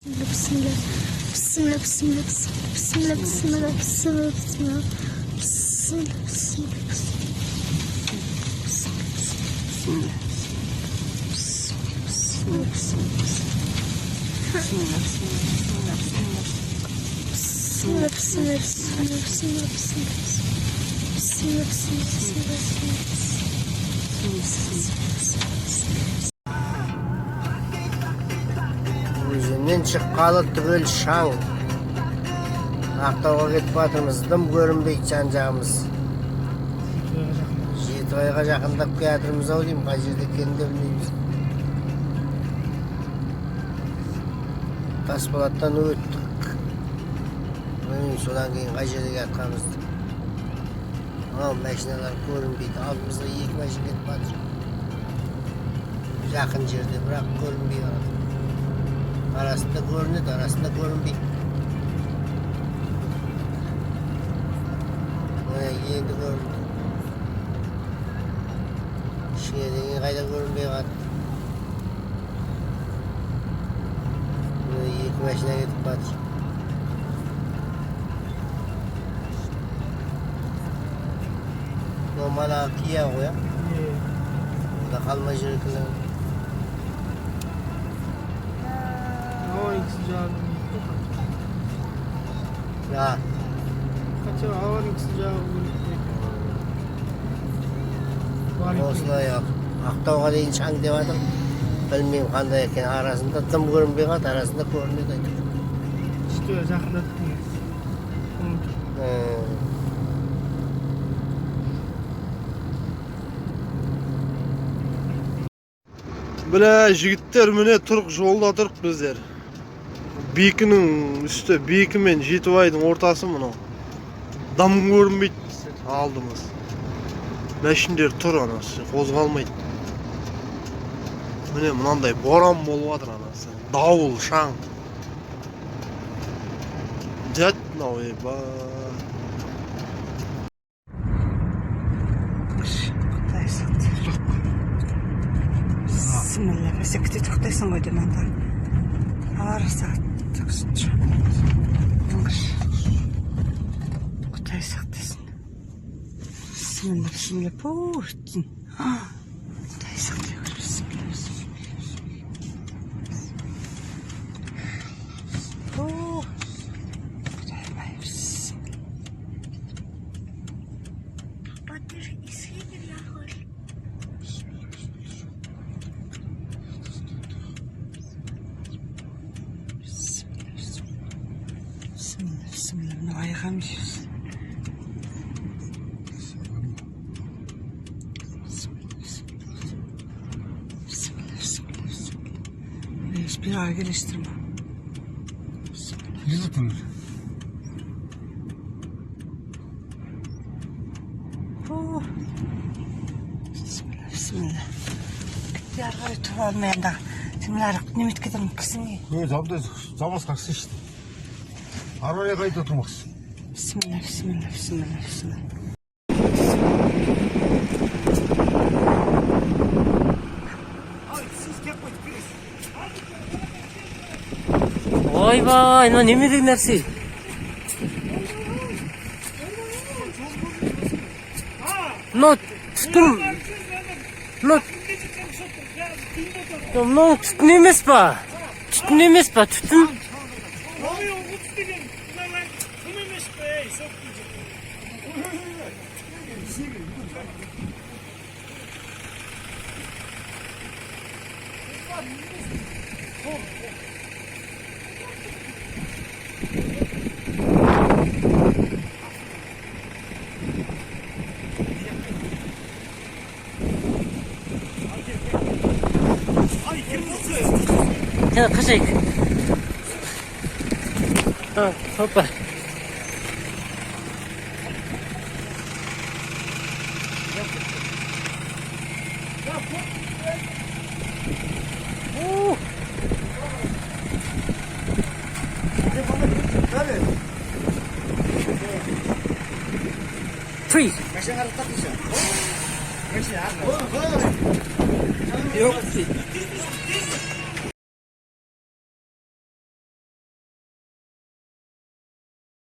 Bismillah, bismillah, bismillah, bismillah, bismillah, bismillah, bismillah, bismillah, Өзеннен шыққалы түгел шаң. Ақтауға кетіп жатырмыз, дым көрінбейді жан-жағымыз. Жетібайға жақындап келатырмыз ау деймін, қай жерде екенін де білмейміз. Тасболаттан өттік. Білмеймін, содан кейін қай жерде жатқанымызды. Машиналар көрінбейді, алдымызда екі машина кетіп жатыр. Жақын жерде, бірақ көрінбей қалады. Arasında görünüyor, arasında görünmüyor. Yeni göründü. Şehirden kayda görünmüyor kaldı. İlk başına gidip batır. Normal akiye o ya. Burada kalma jürikler. Ya. Kaçı havanın sıcağı Oslo'ya yok. Ақтауға дейін шаң деп жатыр. Білмеймін қандай екен. Арасында тым көрінбей қалды, арасында көрінеді. İşte жақындаттым. Біле жігіттер міне тұрық жолда тұрық біздер. Бекінің үсті, Бекі мен Жетібайдың ортасы мынау. Дым көрінбейді алдымыз. Мәшіндер тұр анасы, қозғалмайды. Міне мынандай боран болып жатыр анасы. Дауыл, шаң. Жат мынау ба. Құдай сақтасын. Бисмилла, бәсекте тоқтайсың ғой деймін анда. Ары сағат. Құдай сақтасын. Бисмилла, бисмилла, пуhtин. Құдай сақтай көр, бисмилла, бисмилла. Құдай май, бисмилла. Поддержи и схемер я хочу. Bismillah, mынау айғам жейміз. Bir ara geliştirme. Ne tutulur? Bismillah, bismillah. Bir ara götürüp almayan da. Şimdi nimet gidelim kızım. Yok, zamaz kalksın işte. Arabaya kayıt oturmaz. Bismillah, bismillah, bismillah, bismillah. Ойбай, мына неме деген нәрсе? Мынау түтін. Мынау түтін емес па? Түтін емес па? Түтін. Ya kaçayım. Ha, hoppa. Free. Yok.